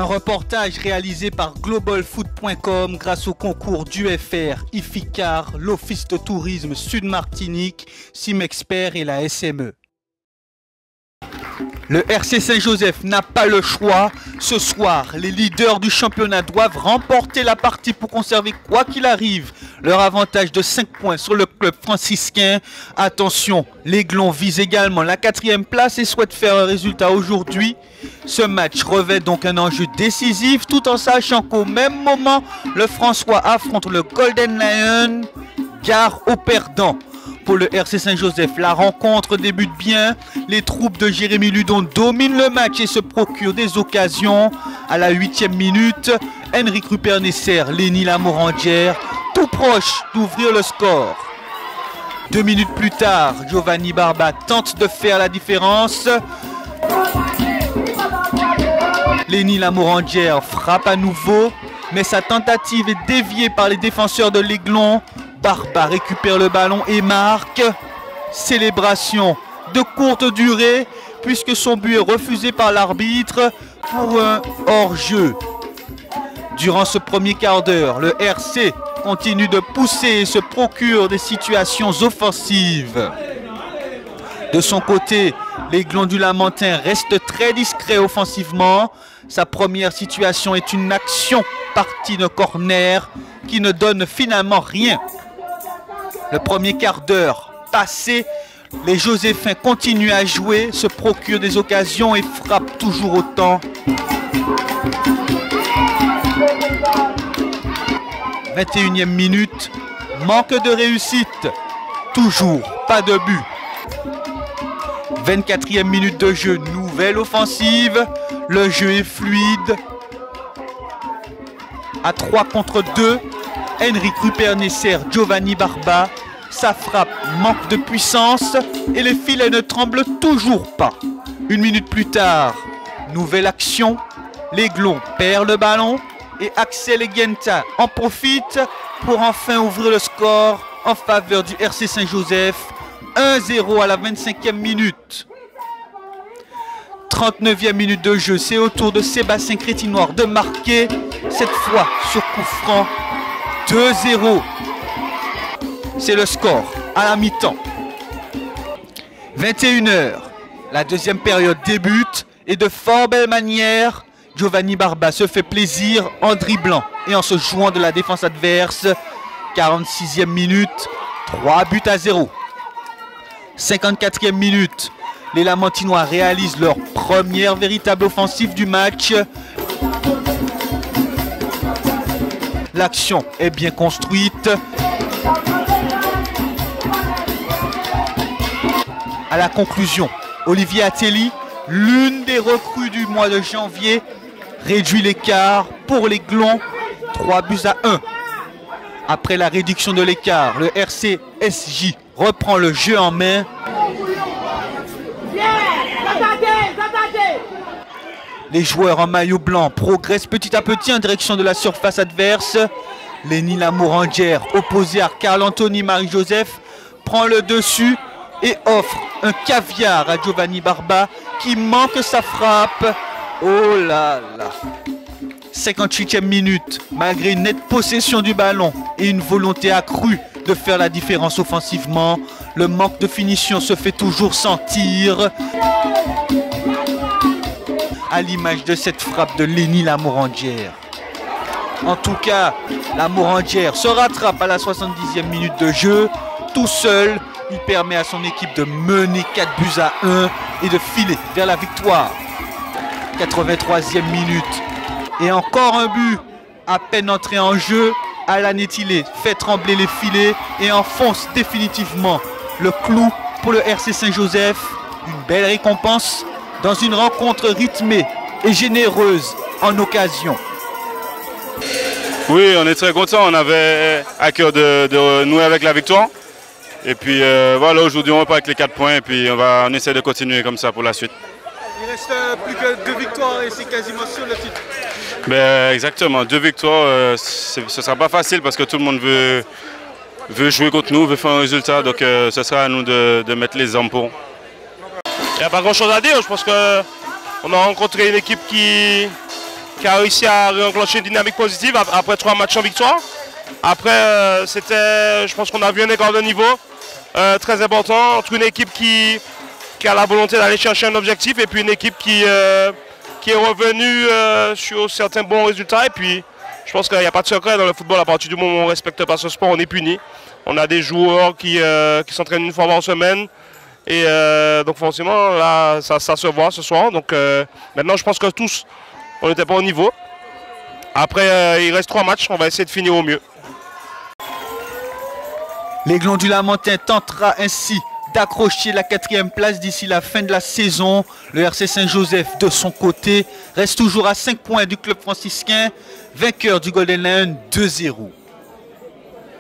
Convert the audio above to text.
Un reportage réalisé par globalfoot.com grâce au concours d'UFR, IFICAR, l'Office de tourisme Sud-Martinique, Simexpert et la SME. Le RC Saint-Joseph n'a pas le choix. Ce soir, les leaders du championnat doivent remporter la partie pour conserver, quoi qu'il arrive, leur avantage de 5 points sur le club franciscain. Attention, l'Aiglon vise également la 4e place et souhaite faire un résultat aujourd'hui. Ce match revêt donc un enjeu décisif, tout en sachant qu'au même moment, le François affronte le Golden Lion, gare au perdant. Pour le RC Saint-Joseph, la rencontre débute bien. Les troupes de Jérémy Ludon dominent le match et se procurent des occasions. À la 8e minute, Henrik Rupert-Nesser, Lenny Lamorandière, tout proche d'ouvrir le score. 2 minutes plus tard, Giovanni Barba tente de faire la différence. Lenny Lamorandière frappe à nouveau, mais sa tentative est déviée par les défenseurs de l'Aiglon. Barba récupère le ballon et marque. Célébration de courte durée puisque son but est refusé par l'arbitre pour un hors-jeu. Durant ce premier quart d'heure, le RC continue de pousser et se procure des situations offensives. De son côté, l'Aiglon du Lamentin reste très discret offensivement. Sa première situation est une action partie de corner qui ne donne finalement rien. Le premier quart d'heure passé, les Joséphins continuent à jouer, se procurent des occasions et frappent toujours autant. 21e minute, manque de réussite, toujours pas de but. 24e minute de jeu, nouvelle offensive, le jeu est fluide. À 3 contre 2, Henrik Rupert-Nesser, Giovanni Barba, sa frappe manque de puissance et les filets ne tremblent toujours pas. 1 minute plus tard, nouvelle action, l'Aiglon perd le ballon et Axel Eguenta en profite pour enfin ouvrir le score en faveur du RC Saint-Joseph. 1-0 à la 25e minute. 39e minute de jeu, c'est au tour de Sébastien Crétinoir de marquer, cette fois sur coup franc. 2-0. C'est le score à la mi-temps. 21h. La deuxième période débute et de fort belle manière, Giovanni Barba se fait plaisir en dribblant et en se jouant de la défense adverse. 46e minute, 3-0. 54e minute, les Lamentinois réalisent leur première véritable offensive du match. L'action est bien construite. À la conclusion, Olivier Ateli, l'une des recrues du mois de janvier, réduit l'écart pour l'Aiglon, 3-1. Après la réduction de l'écart, le RCSJ reprend le jeu en main. Les joueurs en maillot blanc progressent petit à petit en direction de la surface adverse. Lenny Lamorandière, opposé à Carl-Anthony Marie-Joseph, prend le dessus et offre un caviar à Giovanni Barba qui manque sa frappe. Oh là là. 58e minute, malgré une nette possession du ballon et une volonté accrue de faire la différence offensivement, le manque de finition se fait toujours sentir. À l'image de cette frappe de Lenny Lamorandière. En tout cas, Lamorandière se rattrape à la 70e minute de jeu. Tout seul, il permet à son équipe de mener 4-1 et de filer vers la victoire. 83e minute. Et encore un but. À peine entré en jeu, Alan Etilé fait trembler les filets et enfonce définitivement le clou pour le RC Saint-Joseph. Une belle récompense dans une rencontre rythmée et généreuse en occasion. Oui, on est très content. On avait à cœur de nouer avec la victoire. Et puis voilà, aujourd'hui on repart avec les 4 points et puis on essaie de continuer comme ça pour la suite. Il reste plus que 2 victoires et c'est quasiment sûr le titre. Ben, exactement, 2 victoires, ce ne sera pas facile parce que tout le monde veut jouer contre nous, veut faire un résultat. Donc ce sera à nous de mettre les armes pour. Il n'y a pas grand chose à dire, je pense qu'on a rencontré une équipe qui qui a réussi à réenclencher une dynamique positive après 3 matchs en victoire. Après, je pense qu'on a vu un écart de niveau très important entre une équipe qui a la volonté d'aller chercher un objectif et puis une équipe qui est revenue sur certains bons résultats. Et puis, je pense qu'il n'y a pas de secret dans le football. À partir du moment où on ne respecte pas ce sport, on est puni. On a des joueurs qui s'entraînent une fois par semaine. Et donc forcément, là, ça se voit ce soir. Donc maintenant, je pense que tous, on n'était pas au niveau. Après, il reste 3 matchs. On va essayer de finir au mieux. L'Aiglon du Lamentin tentera ainsi d'accrocher la 4e place d'ici la fin de la saison. Le RC Saint-Joseph, de son côté, reste toujours à 5 points du club franciscain, vainqueur du Golden Lion 2-0.